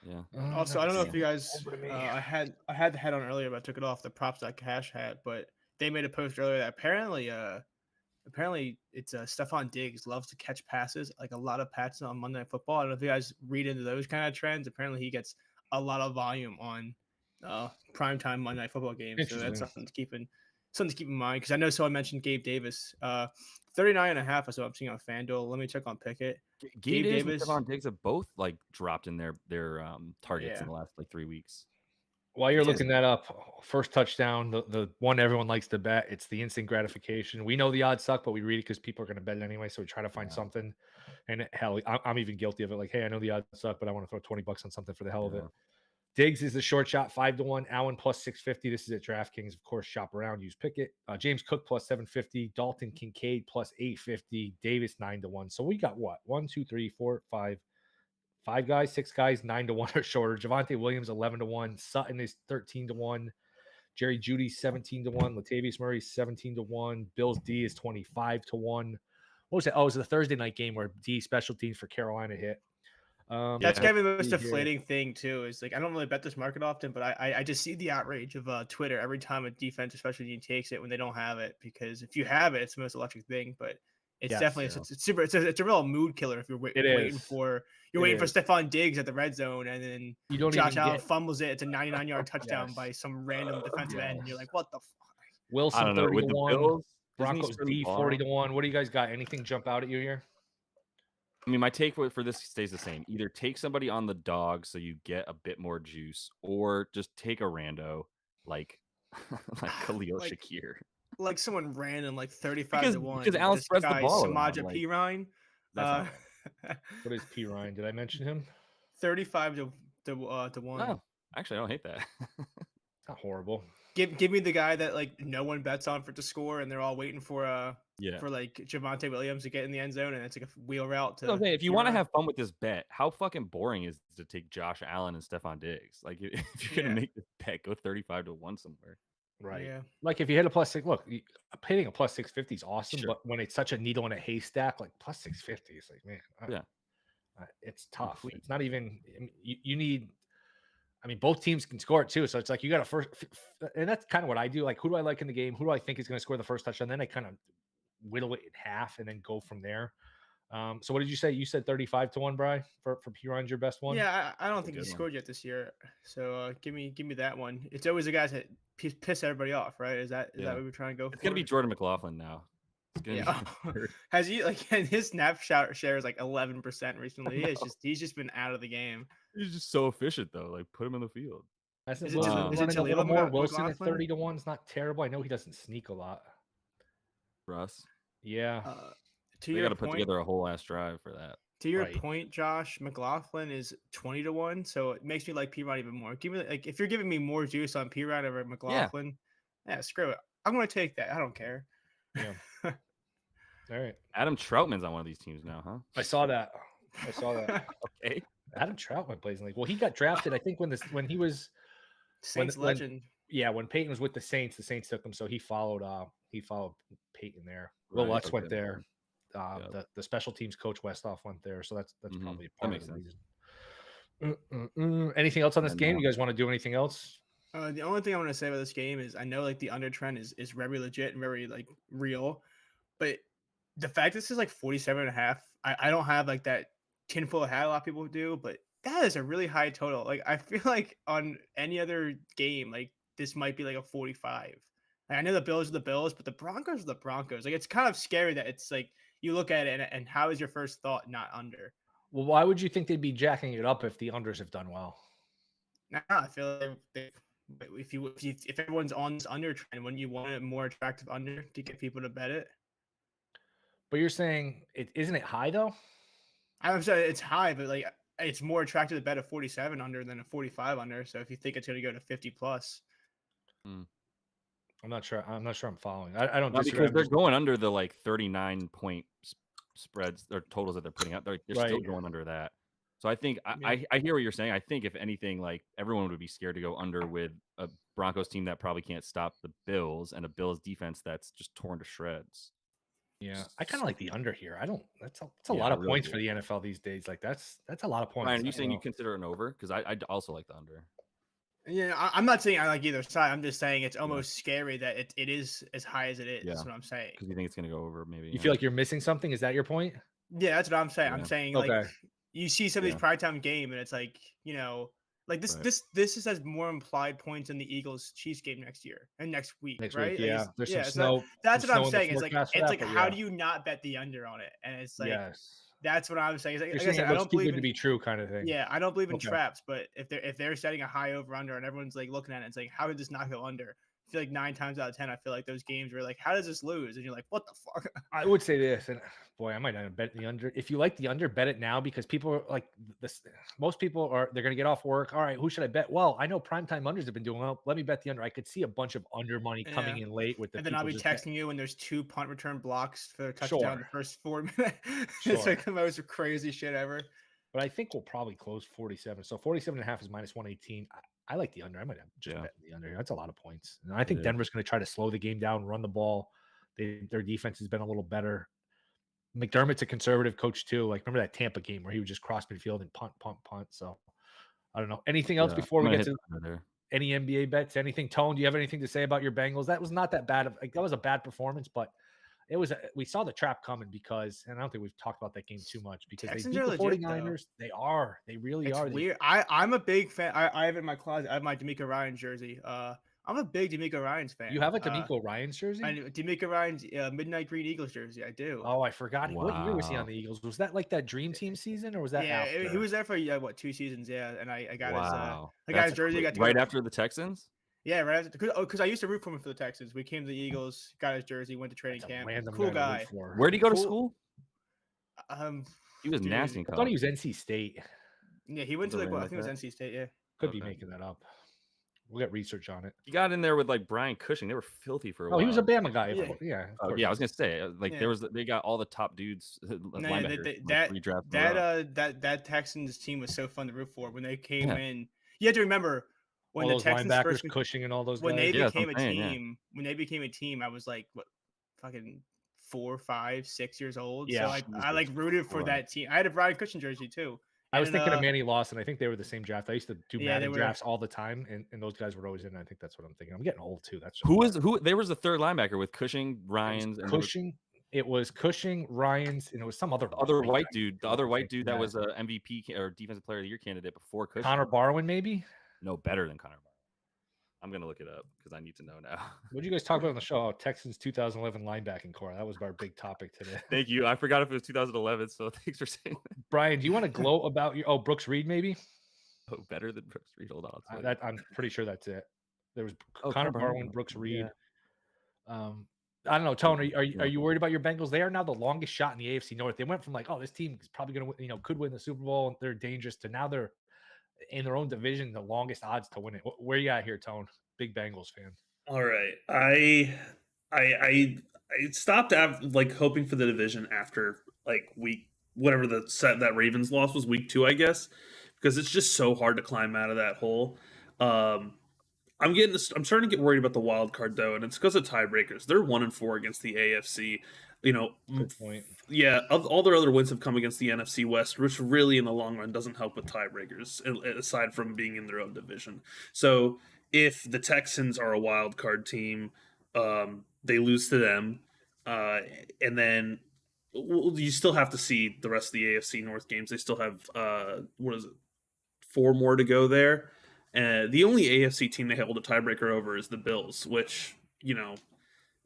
[SPEAKER 2] Yeah. Also, I don't know if you guys, I had the head on earlier, but I took it off the props.cash hat, but they made a post earlier that apparently it's Stephon Diggs loves to catch passes, like a lot of passes on Monday Night Football. I don't know if you guys read into those kind of trends. Apparently he gets a lot of volume on primetime Monday Night Football games. So that's something to keep in mind. Because I know someone mentioned Gabe Davis. 39.5 is what I'm seeing on FanDuel. Let me check on Pickett.
[SPEAKER 3] Gabe Davis and Stephon Diggs have both like dropped in their targets in the last like 3 weeks.
[SPEAKER 1] While you're looking that up, first touchdown, the one everyone likes to bet, it's the instant gratification. We know the odds suck, but we read it because people are going to bet it anyway. So we try to find something. And hell, I'm even guilty of it. Like, hey, I know the odds suck, but I want to throw $20 on something for the hell of it. Diggs is the short shot, 5-1. Allen plus 650. This is at DraftKings. Of course, shop around, use Pickett. James Cook plus 750. Dalton Kincaid plus 850. Davis 9-1. So we got what? 5 guys, 6 guys, 9-1 or shorter. Javonte Williams 11-1. Sutton is 13-1. Jerry Judy's 17-1. Latavius Murray's 17-1. Bills D is 25-1. What was it? Oh, it was the Thursday night game where D special teams for Carolina hit.
[SPEAKER 2] That's kind of the most
[SPEAKER 1] see here.
[SPEAKER 2] deflating thing too. Is like I don't really bet this market often, but I just see the outrage of Twitter every time a defense, especially team, takes it when they don't have it. Because if you have it, it's the most electric thing. But it's
[SPEAKER 1] Yes,
[SPEAKER 2] definitely
[SPEAKER 1] yeah.
[SPEAKER 2] it's super. It's a real mood killer if you're
[SPEAKER 1] It
[SPEAKER 2] waiting
[SPEAKER 1] is.
[SPEAKER 2] for
[SPEAKER 1] It
[SPEAKER 2] waiting for
[SPEAKER 1] is.
[SPEAKER 2] Stephon Diggs at the red zone, and then
[SPEAKER 1] You don't
[SPEAKER 2] Josh
[SPEAKER 1] even
[SPEAKER 2] Allen
[SPEAKER 1] get
[SPEAKER 2] fumbles it. It's a 99-yard touchdown
[SPEAKER 1] Yes.
[SPEAKER 2] by some random defensive end, and you're
[SPEAKER 1] Yes.
[SPEAKER 2] like, what the fuck?
[SPEAKER 3] I
[SPEAKER 1] Wilson
[SPEAKER 3] don't know. With the
[SPEAKER 1] 30-1.
[SPEAKER 3] Bills,
[SPEAKER 1] Broncos D 40-1. What do you guys got? Anything jump out at you here?
[SPEAKER 3] I mean, my take for this stays the same. Either take somebody on the dog so you get a bit more juice, or just take a rando like like Khalil
[SPEAKER 2] Like-
[SPEAKER 3] Shakir.
[SPEAKER 2] Like someone random, like 35-1.
[SPEAKER 3] Because Allen
[SPEAKER 2] This
[SPEAKER 3] spreads the
[SPEAKER 2] guy,
[SPEAKER 3] ball
[SPEAKER 2] Samaja
[SPEAKER 3] around, like,
[SPEAKER 2] Pirine.
[SPEAKER 3] That's
[SPEAKER 1] What is P Ryan? Did I mention him?
[SPEAKER 2] 35 to 1.
[SPEAKER 3] no, actually, I don't hate that.
[SPEAKER 1] It's not horrible.
[SPEAKER 2] Give me the guy that like no one bets on for to score, and they're all waiting for
[SPEAKER 3] Yeah.
[SPEAKER 2] for like Javonte Williams to get in the end zone, and it's like a wheel route
[SPEAKER 3] So,
[SPEAKER 2] to.
[SPEAKER 3] if you want to
[SPEAKER 2] Pirine.
[SPEAKER 3] have fun with this bet, how fucking boring is it to take Josh Allen and Stephon Diggs? Like, if you're gonna
[SPEAKER 2] Yeah.
[SPEAKER 3] make this bet, go 35-1 somewhere.
[SPEAKER 1] Right.
[SPEAKER 2] Yeah.
[SPEAKER 1] Like if you hit a +6, look, hitting a +650 is awesome,
[SPEAKER 3] Sure.
[SPEAKER 1] but when it's such a needle in a haystack, like +650, it's like, man,
[SPEAKER 3] Yeah.
[SPEAKER 1] it's tough.
[SPEAKER 3] Complete.
[SPEAKER 1] It's not even. You need. I mean, both teams can score it too, so it's like you got to first, and that's kind of what I do. Like, who do I like in the game? Who do I think is going to score the first touchdown? Then I kind of whittle it in half and then go from there. So what did you say? You said 35-1, Bri, for Piron's your best one.
[SPEAKER 2] Yeah, I don't
[SPEAKER 3] That's a
[SPEAKER 2] think he
[SPEAKER 3] good one.
[SPEAKER 2] scored yet this year. So give me that one. It's always the guys that piss everybody off, right? Is that
[SPEAKER 3] Yeah.
[SPEAKER 2] what we're trying to go for?
[SPEAKER 3] It's gonna be Jordan McLaughlin now. It's gonna
[SPEAKER 2] Yeah.
[SPEAKER 3] be
[SPEAKER 2] Has he like and his snap share is like 11% recently? He's just been out of the game.
[SPEAKER 3] He's just so efficient though. Like, put him in the field.
[SPEAKER 1] Is
[SPEAKER 2] Is
[SPEAKER 1] it
[SPEAKER 2] it
[SPEAKER 3] Jaleel
[SPEAKER 1] running a little more? Wilson at
[SPEAKER 2] McLaughlin?
[SPEAKER 1] 30-1 is not terrible. I know he doesn't sneak a lot.
[SPEAKER 3] For us,
[SPEAKER 1] Yeah.
[SPEAKER 2] To
[SPEAKER 3] they
[SPEAKER 2] your
[SPEAKER 3] got to put
[SPEAKER 2] point,
[SPEAKER 3] together a whole ass drive for that.
[SPEAKER 2] to your
[SPEAKER 1] Right.
[SPEAKER 2] point, Josh, McLaughlin is 20-1, so it makes me like P-Rod even more. Give me like if you're giving me more juice on P-Rod over McLaughlin, yeah, screw it. I'm gonna take that. I don't care.
[SPEAKER 1] Yeah. All right.
[SPEAKER 3] Adam Troutman's on one of these teams now, huh?
[SPEAKER 1] I saw that.
[SPEAKER 3] Okay.
[SPEAKER 1] Adam Troutman plays in the league. Well, he got drafted, I think, when he was
[SPEAKER 2] Saints
[SPEAKER 1] when-
[SPEAKER 2] legend.
[SPEAKER 1] when Peyton was with the Saints took him, so he followed Peyton there. Will
[SPEAKER 3] Right,
[SPEAKER 1] Lutz went
[SPEAKER 3] okay.
[SPEAKER 1] there.
[SPEAKER 3] Yeah.
[SPEAKER 1] The special teams coach Westhoff went there, so that's
[SPEAKER 3] Mhm.
[SPEAKER 1] probably
[SPEAKER 3] That
[SPEAKER 1] part
[SPEAKER 3] makes
[SPEAKER 1] of the
[SPEAKER 3] sense.
[SPEAKER 1] reason. Anything else on this
[SPEAKER 3] And,
[SPEAKER 1] game? You guys want to do anything else?
[SPEAKER 2] The only thing I want to say about this game is I know like the under trend is very legit and very like real, but the fact this is like 47.5, I don't have like that tinfoil hat a lot of people do, but that is a really high total. Like I feel like on any other game, like this might be like a 45. Like, I know the Bills are the Bills, but the Broncos are the Broncos. Like it's kind of scary that it's like you look at it and how is your first thought not under?
[SPEAKER 1] Well, why would you think they'd be jacking it up if the unders have done well?
[SPEAKER 2] Nah, I feel like if everyone's on this under trend, wouldn't you want a more attractive under to get people to bet it?
[SPEAKER 1] But you're saying isn't it high though?
[SPEAKER 2] I'm sorry, it's high, but like it's more attractive to bet a 47 under than a 45 under. So if you think it's going to go to 50 plus,
[SPEAKER 1] I'm not sure. I'm not sure I'm following. I don't
[SPEAKER 3] Not
[SPEAKER 1] disagree.
[SPEAKER 3] because they're going under the like 39 point spreads or totals that they're putting out. They're still
[SPEAKER 1] Right.
[SPEAKER 3] going under that. So I think I hear what you're saying. I think if anything, like everyone would be scared to go under with a Broncos team that probably can't stop the Bills and a Bills defense that's just torn to shreds.
[SPEAKER 1] Yeah, I kind of like the under here. I don't. That's a
[SPEAKER 3] Yeah,
[SPEAKER 1] lot
[SPEAKER 3] I
[SPEAKER 1] of
[SPEAKER 3] really
[SPEAKER 1] points
[SPEAKER 3] do.
[SPEAKER 1] for the NFL these days. Like that's a lot of points.
[SPEAKER 3] Ryan, are
[SPEAKER 1] I
[SPEAKER 3] you
[SPEAKER 1] don't
[SPEAKER 3] saying you
[SPEAKER 1] know.
[SPEAKER 3] consider an over? Because I'd also like the under.
[SPEAKER 2] yeah, I'm not saying I like either side. I'm just saying it's almost scary that it is as high as it is.
[SPEAKER 3] Yeah.
[SPEAKER 2] That's what I'm saying.
[SPEAKER 3] Because you think it's going to go over, maybe.
[SPEAKER 1] You feel like you're missing something? Is that your point?
[SPEAKER 2] Yeah, that's what I'm saying. I'm
[SPEAKER 3] Yeah.
[SPEAKER 2] saying
[SPEAKER 1] Okay.
[SPEAKER 2] like you see some of these primetime game and it's like, like this
[SPEAKER 3] Right.
[SPEAKER 2] this just has more implied points than the Eagles Chiefs game next year and next week,
[SPEAKER 1] Next
[SPEAKER 2] right?
[SPEAKER 1] week,
[SPEAKER 2] Like,
[SPEAKER 1] yeah.
[SPEAKER 2] it's-
[SPEAKER 1] There's
[SPEAKER 2] yeah,
[SPEAKER 1] some
[SPEAKER 2] so
[SPEAKER 1] snow.
[SPEAKER 2] that's
[SPEAKER 1] some
[SPEAKER 2] what
[SPEAKER 1] snow
[SPEAKER 2] I'm
[SPEAKER 1] in the
[SPEAKER 2] saying. It's like
[SPEAKER 1] forecast for that, but
[SPEAKER 2] how
[SPEAKER 1] yeah.
[SPEAKER 2] do you not bet the under on it? And it's like
[SPEAKER 1] Yes.
[SPEAKER 2] that's what I'm saying. It's like,
[SPEAKER 1] You're
[SPEAKER 2] like I
[SPEAKER 1] saying
[SPEAKER 2] said,
[SPEAKER 1] it
[SPEAKER 2] I
[SPEAKER 1] looks
[SPEAKER 2] don't
[SPEAKER 1] too
[SPEAKER 2] believe
[SPEAKER 1] good to
[SPEAKER 2] in
[SPEAKER 1] be true, kind of thing.
[SPEAKER 2] yeah, I don't believe in
[SPEAKER 1] Okay.
[SPEAKER 2] traps, but if they're setting a high over under and everyone's like looking at it, it's like how did this not go under? I feel like 9 times out of 10, I feel like those games were like, how does this lose? And you're like, what the fuck?
[SPEAKER 1] I would say this, and boy, I might not bet the under. If you like the under, bet it now because people are like this. Most people they're going to get off work. All right, who should I bet? Well, I know primetime unders have been doing well. Let me bet the under. I could see a bunch of under money coming
[SPEAKER 2] Yeah.
[SPEAKER 1] in late with the.
[SPEAKER 2] And then I'll be
[SPEAKER 1] people just
[SPEAKER 2] texting you when there's 2 punt return blocks for a touchdown in the
[SPEAKER 1] Sure.
[SPEAKER 2] first 4 minutes.
[SPEAKER 1] Sure.
[SPEAKER 2] It's like the most crazy shit ever.
[SPEAKER 1] But I think we'll probably close 47. So 47.5 is minus 118. I like the under. I might have just
[SPEAKER 3] Yeah.
[SPEAKER 1] bet the under. That's a lot of points. And I think
[SPEAKER 3] is.
[SPEAKER 1] Denver's going to try to slow the game down, run the ball. Their defense has been a little better. McDermott's a conservative coach too. Like, remember that Tampa game where he would just cross midfield and punt. So I don't know. Anything else
[SPEAKER 3] Yeah,
[SPEAKER 1] before
[SPEAKER 3] I'm
[SPEAKER 1] we
[SPEAKER 3] gonna
[SPEAKER 1] get
[SPEAKER 3] hit
[SPEAKER 1] to
[SPEAKER 3] the under there.
[SPEAKER 1] any NBA bets? Anything? Tone, do you have anything to say about your Bengals? That was not that bad. That was a bad performance, but it was. We saw the trap coming because, and I don't think we've talked about that game too much because
[SPEAKER 2] Texans
[SPEAKER 1] they beat
[SPEAKER 2] are
[SPEAKER 1] the
[SPEAKER 2] legit,
[SPEAKER 1] 49ers. They are. They really
[SPEAKER 2] It's
[SPEAKER 1] are.
[SPEAKER 2] weird. I'm a big fan. I have it in my closet. I have my D'Amico Ryan jersey. I'm a big D'Amico Ryans fan.
[SPEAKER 1] You have a D'Amico Ryan's jersey?
[SPEAKER 2] And D'Amico Ryan's Midnight Green Eagles jersey. I do.
[SPEAKER 1] Oh, I forgot. What year was he on
[SPEAKER 3] Wow.
[SPEAKER 1] the Eagles? Was that like that Dream Team season, or was that
[SPEAKER 2] Yeah,
[SPEAKER 1] after?
[SPEAKER 2] he was there for what 2 seasons? Yeah, and I got
[SPEAKER 3] Wow.
[SPEAKER 2] his I got his
[SPEAKER 3] That's
[SPEAKER 2] jersey.
[SPEAKER 3] quick.
[SPEAKER 2] Got to
[SPEAKER 3] right
[SPEAKER 2] go,
[SPEAKER 3] after the Texans.
[SPEAKER 2] Yeah, right after because I used to root for him for the Texans. We came to the Eagles, got his jersey, went to training
[SPEAKER 1] That's a
[SPEAKER 2] camp.
[SPEAKER 1] random
[SPEAKER 2] Cool
[SPEAKER 1] guy to root
[SPEAKER 2] guy.
[SPEAKER 1] for.
[SPEAKER 3] Where'd he go to
[SPEAKER 2] Cool.
[SPEAKER 3] school?
[SPEAKER 2] He
[SPEAKER 3] was nasty in
[SPEAKER 1] I thought
[SPEAKER 3] college.
[SPEAKER 1] he was NC State.
[SPEAKER 2] Yeah, he went to
[SPEAKER 3] Something
[SPEAKER 2] I
[SPEAKER 3] like
[SPEAKER 2] think it was
[SPEAKER 3] that?
[SPEAKER 2] NC State. Yeah.
[SPEAKER 1] Could be
[SPEAKER 3] Okay.
[SPEAKER 1] making that up. We'll get research on it.
[SPEAKER 3] He got in there with like Brian Cushing. They were filthy for a while.
[SPEAKER 1] Oh, he was a Bama guy.
[SPEAKER 2] Yeah.
[SPEAKER 1] Yeah.
[SPEAKER 3] Oh, yeah, I was gonna say like
[SPEAKER 2] Yeah.
[SPEAKER 3] there was they got all the top dudes.
[SPEAKER 2] No, yeah, that Texans team was so fun to root for when they came in. You had to remember when
[SPEAKER 1] all
[SPEAKER 2] the
[SPEAKER 1] those
[SPEAKER 2] Texans
[SPEAKER 1] linebackers,
[SPEAKER 2] first
[SPEAKER 1] Cushing and all those
[SPEAKER 2] when
[SPEAKER 1] guys.
[SPEAKER 2] they
[SPEAKER 3] Yeah, that's
[SPEAKER 2] became
[SPEAKER 3] what
[SPEAKER 2] a
[SPEAKER 3] I'm saying, yeah.
[SPEAKER 2] team. When they became a team, I was like what, fucking 4, 5, 6 years old.
[SPEAKER 1] Yeah.
[SPEAKER 2] So I like rooted for
[SPEAKER 3] Right.
[SPEAKER 2] that team. I had a Brian Cushing jersey too.
[SPEAKER 1] I was
[SPEAKER 2] And,
[SPEAKER 1] thinking of Manny Lawson. I think they were the same draft. I used to do
[SPEAKER 2] Yeah, they
[SPEAKER 1] Madden
[SPEAKER 2] were.
[SPEAKER 1] drafts all the time, and those guys were always in. I think that's what I'm thinking. I'm getting old too. That's
[SPEAKER 3] Who? There was the third linebacker with Cushing, Ryans, and
[SPEAKER 1] Cushing. It was Cushing, Ryans, and it was some other
[SPEAKER 3] white dude. The other white dude that
[SPEAKER 1] Yeah.
[SPEAKER 3] was a MVP or Defensive Player of the Year candidate before Cushing.
[SPEAKER 1] Connor Barwin, maybe.
[SPEAKER 3] No, better than Connor Barwin. I'm gonna look it up because I need to know now.
[SPEAKER 1] What did you guys talk about on the show? Oh, Texans 2011 linebacking core. That was our big topic today.
[SPEAKER 3] Thank you. I forgot if it was 2011, so thanks for saying that.
[SPEAKER 1] Brian, do you want to gloat about your Brooks Reed maybe?
[SPEAKER 3] Oh, better than Brooks Reed. Hold on.
[SPEAKER 1] I'm pretty sure that's it. There was
[SPEAKER 3] Oh,
[SPEAKER 1] Connor
[SPEAKER 3] Connor
[SPEAKER 1] Barwin,
[SPEAKER 3] Barwin.
[SPEAKER 1] Brooks Reed.
[SPEAKER 3] Yeah.
[SPEAKER 1] I don't know, Tone. Are you worried about your Bengals? They are now the longest shot in the AFC North. They went from like, oh, this team is probably going to, could win the Super Bowl. They're dangerous to now they're in their own division, the longest odds to win it. Where you at here, Tone? Big Bengals fan.
[SPEAKER 4] All right, I stopped hoping for the division after like week whatever the set that Ravens loss was week 2, I guess, because it's just so hard to climb out of that hole. I'm starting to get worried about the wild card though, and it's because of tiebreakers. They're 1-4 against the AFC.
[SPEAKER 1] Good point.
[SPEAKER 4] Yeah, all their other wins have come against the NFC West, which really in the long run doesn't help with tiebreakers, aside from being in their own division. So if the Texans are a wild card team, they lose to them, and then you still have to see the rest of the AFC North games. They still have 4 more to go there. The only AFC team they hold a tiebreaker over is the Bills, which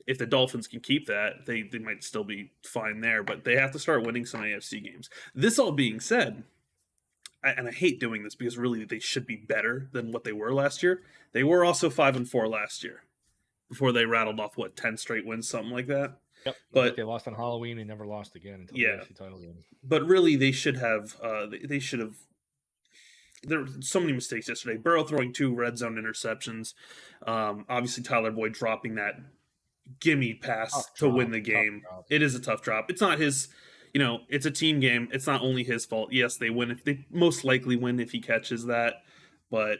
[SPEAKER 4] if the Dolphins can keep that, they might still be fine there, but they have to start winning some AFC games. This all being said, and I hate doing this because really they should be better than what they were last year. They were also 5-4 last year before they rattled off 10 straight wins, something like that.
[SPEAKER 1] Yep.
[SPEAKER 4] But
[SPEAKER 1] they lost on Halloween and never lost again until the AFC title game.
[SPEAKER 4] But really, they should have. They should have. There were so many mistakes yesterday. Burrow throwing 2 red zone interceptions. Obviously, Tyler Boyd dropping that gimme pass to win the game. It is a tough drop. It's not his, it's a team game. It's not only his fault. Yes, they win. If they most likely win if he catches that, but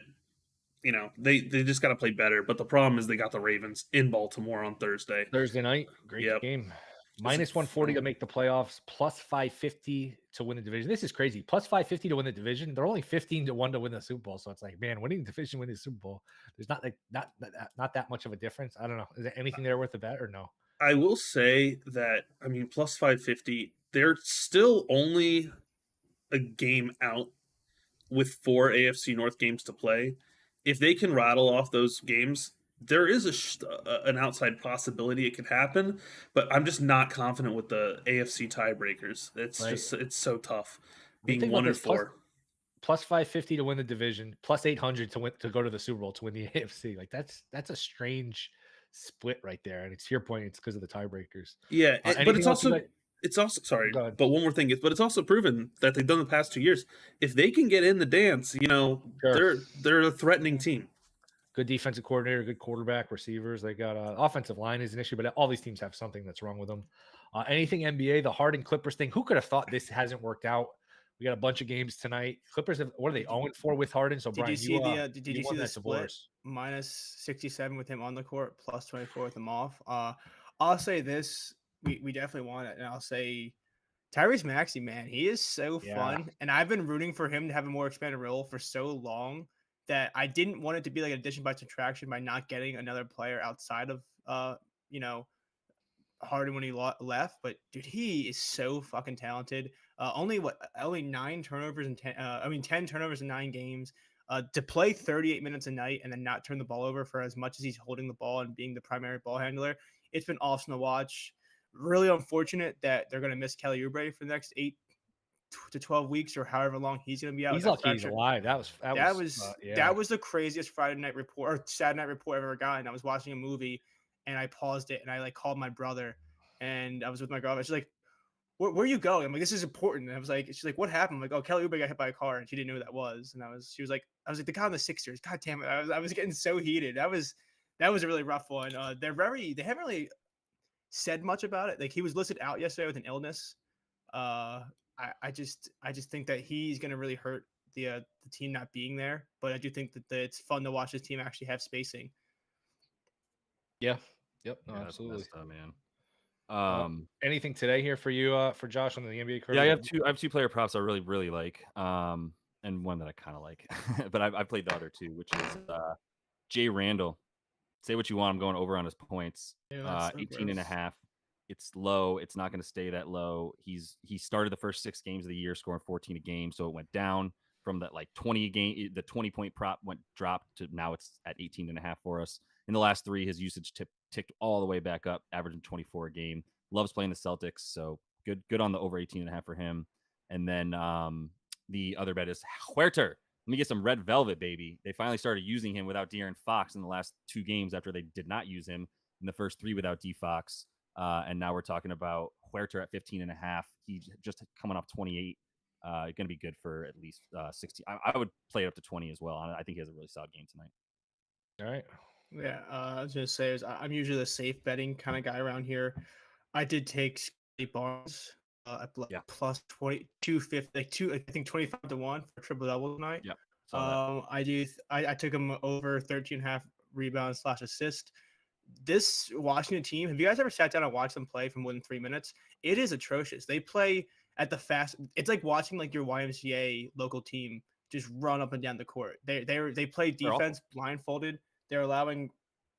[SPEAKER 4] they just got to play better. But the problem is they got the Ravens in Baltimore on Thursday
[SPEAKER 1] night. Great game. Minus 140 to make the playoffs, plus 550 to win the division. This is crazy. Plus 550 to win the division. They're only 15-1 to win the Super Bowl. So it's like, man, winning the division, winning the Super Bowl. There's not that much of a difference. I don't know. Is there anything there worth a bet or no?
[SPEAKER 4] I will say that plus 550. They're still only a game out with 4 AFC North games to play. If they can rattle off those games, there is an outside possibility it could happen, but I'm just not confident with the AFC tiebreakers. It's so tough being 1-4.
[SPEAKER 1] Plus 550 to win the division, plus 800 to go to the Super Bowl to win the AFC. Like that's a strange split right there. And it's your point. It's because of the tiebreakers.
[SPEAKER 4] Yeah, but it's also sorry, but one more thing is, but it's also proven that they've done the past 2 years. If they can get in the dance, they're a threatening team.
[SPEAKER 1] Good defensive coordinator, good quarterback, receivers. They got offensive line is an issue, but all these teams have something that's wrong with them. Anything NBA, the Harden Clippers thing. Who could have thought this hasn't worked out? We got a bunch of games tonight. Clippers have what are they 0-4 with Harden? So
[SPEAKER 2] Did
[SPEAKER 1] Brian,
[SPEAKER 2] you see the
[SPEAKER 1] you
[SPEAKER 2] did you see
[SPEAKER 1] won
[SPEAKER 2] the
[SPEAKER 1] that
[SPEAKER 2] split
[SPEAKER 1] divorce.
[SPEAKER 2] minus 67 with him on the court, plus 24 with him off? I'll say this: we definitely won it, and I'll say Tyrese Maxey, man, he is so
[SPEAKER 1] Yeah.
[SPEAKER 2] fun, and I've been rooting for him to have a more expanded role for so long that I didn't want it to be like an addition by subtraction by not getting another player outside of you know Harden when he left. But dude, he is so fucking talented. Only 9 turnovers and 10 turnovers in 9 games. To play 38 minutes a night and then not turn the ball over for as much as he's holding the ball and being the primary ball handler, it's been awesome to watch. Really unfortunate that they're going to miss Kelly Oubre for the next 8 to 12 weeks or however long he's going to be out.
[SPEAKER 1] He's
[SPEAKER 2] With that
[SPEAKER 1] lucky he's
[SPEAKER 2] fracture.
[SPEAKER 1] alive.
[SPEAKER 2] That
[SPEAKER 1] Yeah.
[SPEAKER 2] was the craziest Friday night report or Saturday night report I ever got. And I was watching a movie and I paused it and I like called my brother and I was with my girlfriend. She's like, where are you going? I'm like, this is important. And I was like, she's like, what happened? I'm like, oh, Kelly Oubre got hit by a car and she didn't know who that was. And she was like, the guy on the Sixers. God damn it. I was getting so heated. That was a really rough one. They haven't really said much about it. Like he was listed out yesterday with an illness. I just think that he's going to really hurt the team not being there. But I do think that it's fun to watch this team actually have spacing.
[SPEAKER 1] Yeah. Yep. No,
[SPEAKER 3] Yeah, that's
[SPEAKER 1] absolutely.
[SPEAKER 3] messed up, man.
[SPEAKER 1] Anything today here for you, for Josh on the NBA career?
[SPEAKER 3] Yeah, I have two player props I really, really like. And one that I kind of like, but I've played the other two, which is Jay Randall. Say what you want. I'm going over on his points.
[SPEAKER 2] Yeah,
[SPEAKER 3] 18 and a half. It's low. It's not going to stay that low. He started the first 6 games of the year scoring 14 a game. So it went down from that like 20 a game. The 20-point prop dropped to now it's at 18 and a half for us. In the last 3, his usage ticked all the way back up, averaging 24 a game. Loves playing the Celtics. So good on the over 18 and a half for him. And then the other bet is Huerter. Let me get some red velvet, baby. They finally started using him without De'Aaron Fox in the last 2 games after they did not use him in the first 3 without D Fox. And now we're talking about Huerter at 15 and a half. He's just coming off 28. Going to be good for at least 60. I would play it up to 20 as well. I think he has a really solid game tonight.
[SPEAKER 1] All right.
[SPEAKER 2] Yeah, I was going to say, I'm usually the safe betting kind of guy around here. I did take Scotty Barnes at plus 250, I think 25 to 1 for triple double tonight.
[SPEAKER 3] Yeah.
[SPEAKER 2] I took him over 13.5 rebounds / assist. This Washington team, have you guys ever sat down and watched them play for more than 3 minutes? It is atrocious. They play at the fast. It's like watching like your YMCA local team just run up and down the court. They play defense blindfolded. They're allowing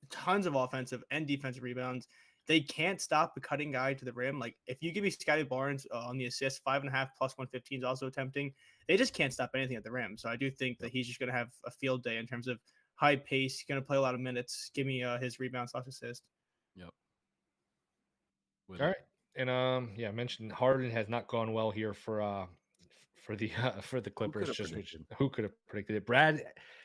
[SPEAKER 2] tons of offensive and defensive rebounds. They can't stop the cutting guy to the rim. Like if you give me Scotty Barnes on the assist, 5.5 plus 115 is also attempting. They just can't stop anything at the rim. So I do think that he's just going to have a field day in terms of high pace. Going to play a lot of minutes. Give me his rebound / assist.
[SPEAKER 3] Yep.
[SPEAKER 1] All right. And I mentioned Harden has not gone well here for the Clippers. Who could have predicted it? Brad,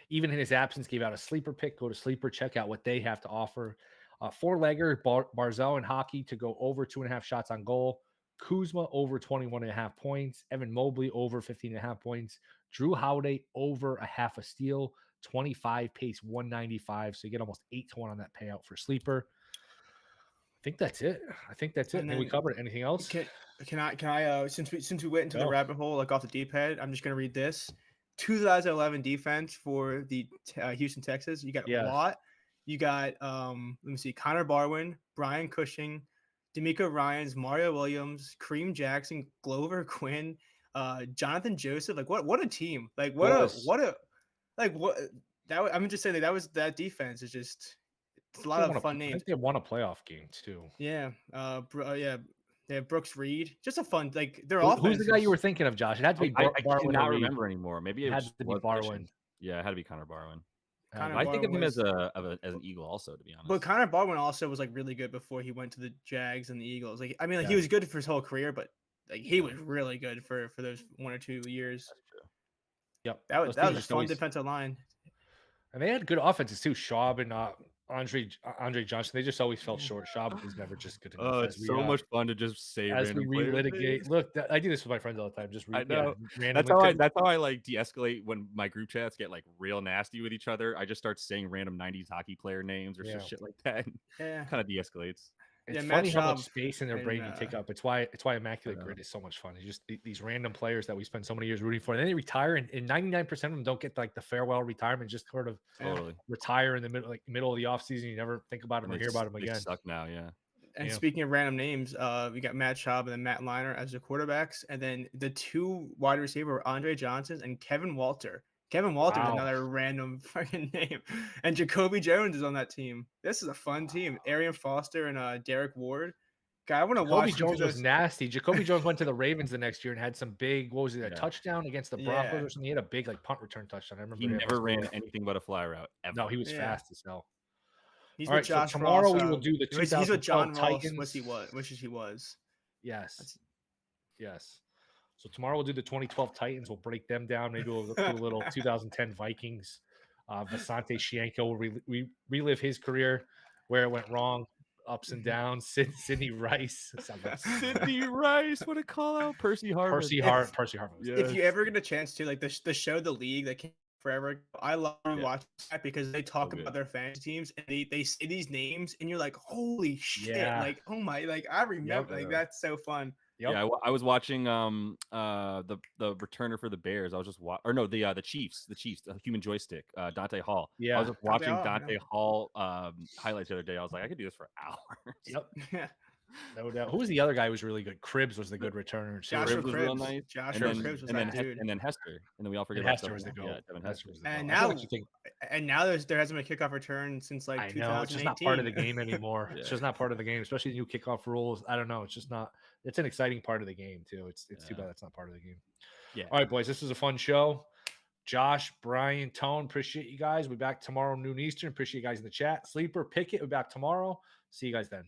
[SPEAKER 1] even in his absence, gave out a sleeper pick. Go to sleeper, check out what they have to offer. 4-legger Barzell and Hockey to go over 2.5 shots on goal. Kuzma over 21.5 points. Evan Mobley over 15.5 points. Drew Holiday over a half a steal. 25 pace 195. So you get almost 8 to 1 on that payout for sleeper. I think that's it. And we covered anything else?
[SPEAKER 2] Can I since we went into the rabbit hole like off the deep head, I'm just gonna read this. 2011 defense for the Houston Texans. You got Watt. You got let me see, Connor Barwin, Brian Cushing, D'Amico Ryans, Mario Williams, Kareem Jackson, Glover Quinn, Jonathan Joseph. Like what a team! Like I'm just saying that defense is just. It's a lot of fun names.
[SPEAKER 1] I think they won a playoff game too.
[SPEAKER 2] Yeah. They have Brooks Reed. Just a fun their offense.
[SPEAKER 1] Who's the guy you were thinking of, Josh? It had to be
[SPEAKER 3] I cannot remember anymore. Maybe it
[SPEAKER 1] had to be Barwin.
[SPEAKER 3] Yeah, it had to be Connor Barwin.
[SPEAKER 2] I
[SPEAKER 3] think of him as an Eagle also, to be honest.
[SPEAKER 2] But Connor Barwin also was like really good before he went to the Jags and the Eagles. Like he was good for his whole career, but like he was really good for those 1 or 2 years.
[SPEAKER 1] That's true. Yep.
[SPEAKER 2] That was a fun defensive line.
[SPEAKER 1] And they had good offenses too. Schaub and Andre Johnson. They just always fell short. Schaub was never just good enough.
[SPEAKER 3] Oh, it's so much fun to just say
[SPEAKER 1] as we relitigate. Look, I do this with my friends all the time.
[SPEAKER 3] I know. That's how I like de-escalate when my group chats get like real nasty with each other. I just start saying random 90s hockey player names or some shit like that.
[SPEAKER 2] Yeah.
[SPEAKER 3] Kind of de-escalates.
[SPEAKER 1] It's
[SPEAKER 2] Matt
[SPEAKER 1] funny how much
[SPEAKER 2] Schaub
[SPEAKER 1] space in their
[SPEAKER 2] and,
[SPEAKER 1] brain you take up. It's why Immaculate
[SPEAKER 3] know.
[SPEAKER 1] Grid is so much fun. It's just these random players that we spend so many years rooting for. And then they retire, and 99% of them don't get like the farewell retirement, just sort of
[SPEAKER 3] Totally.
[SPEAKER 1] retire in the middle of the offseason. You never think about them
[SPEAKER 3] And
[SPEAKER 1] or hear about them
[SPEAKER 3] they
[SPEAKER 1] again.
[SPEAKER 3] suck now, yeah.
[SPEAKER 2] And
[SPEAKER 1] Yeah.
[SPEAKER 2] speaking of random names, we got Matt Schaub and then Matt Liner as the quarterbacks, and then the 2 wide receiver were Andre Johnson and Kevin Walter. Kevin Walter is
[SPEAKER 1] Wow.
[SPEAKER 2] another random fucking name, and Jacoby Jones is on that team. This is a fun team. Arian Foster and Derek Ward. God, I want to watch.
[SPEAKER 1] Jacoby Jones was nasty. Jacoby Jones went to the Ravens the next year and had some big, what was it, a
[SPEAKER 3] Yeah.
[SPEAKER 1] touchdown against the Broncos
[SPEAKER 2] Yeah.
[SPEAKER 1] or something. He had a big like punt return touchdown. I remember
[SPEAKER 3] He
[SPEAKER 1] him.
[SPEAKER 3] never ran anything but a fly route ever.
[SPEAKER 1] No, he was
[SPEAKER 2] Yeah.
[SPEAKER 1] fast as hell.
[SPEAKER 2] He's
[SPEAKER 1] All
[SPEAKER 2] with
[SPEAKER 1] right, so
[SPEAKER 2] Josh
[SPEAKER 1] tomorrow
[SPEAKER 2] Ross,
[SPEAKER 1] we will do the
[SPEAKER 2] he's with John
[SPEAKER 1] 2012
[SPEAKER 2] Ross.
[SPEAKER 1] Titans.
[SPEAKER 2] Wishes he was.
[SPEAKER 1] Yes. Yes. So tomorrow we'll do the 2012 Titans. We'll break them down. Maybe we'll do a little 2010 Vikings. Vasante Shienko will relive his career, where it went wrong, ups and downs. Sidney Rice.
[SPEAKER 3] Sidney Rice, what a call out. Percy Harvin.
[SPEAKER 1] Percy Harvin.
[SPEAKER 2] If you ever get a chance to, like the show The League that came forever ago, I love watching that because they talk about their fantasy teams and they say these names and you're like, holy shit, like, oh my, like I remember, like that's so fun.
[SPEAKER 1] Yep.
[SPEAKER 3] Yeah, I was watching the returner for the Bears. I was just the Chiefs, human joystick, Dante Hall.
[SPEAKER 1] Yeah,
[SPEAKER 3] I was just watching Dante
[SPEAKER 2] yeah.
[SPEAKER 3] Hall highlights the other day. I was like, I could do this for hours.
[SPEAKER 1] Yep. No doubt. Who was the other guy who was really good? Cribbs was the good returner.
[SPEAKER 2] Joshua
[SPEAKER 3] was real nice.
[SPEAKER 2] Joshua Cribbs was that dude.
[SPEAKER 3] And then Hester. And then we all forget
[SPEAKER 1] And
[SPEAKER 3] about
[SPEAKER 1] Hester was the goal.
[SPEAKER 3] Yeah, Devin Hester was the
[SPEAKER 2] And
[SPEAKER 3] goal.
[SPEAKER 2] now there hasn't been a kickoff return since like
[SPEAKER 1] I
[SPEAKER 2] 2018.
[SPEAKER 1] know it's just not part of the game anymore. It's just not part of the game, especially the new kickoff rules. I don't know. It's just not. It's an exciting part of the game too. It's too bad that's not part of the game.
[SPEAKER 3] Yeah.
[SPEAKER 1] All right, boys. This was a fun show. Josh, Brian, Tone, appreciate you guys. We'll be back tomorrow noon Eastern. Appreciate you guys in the chat. Sleeper, Pickett, we'll be back tomorrow. See you guys then.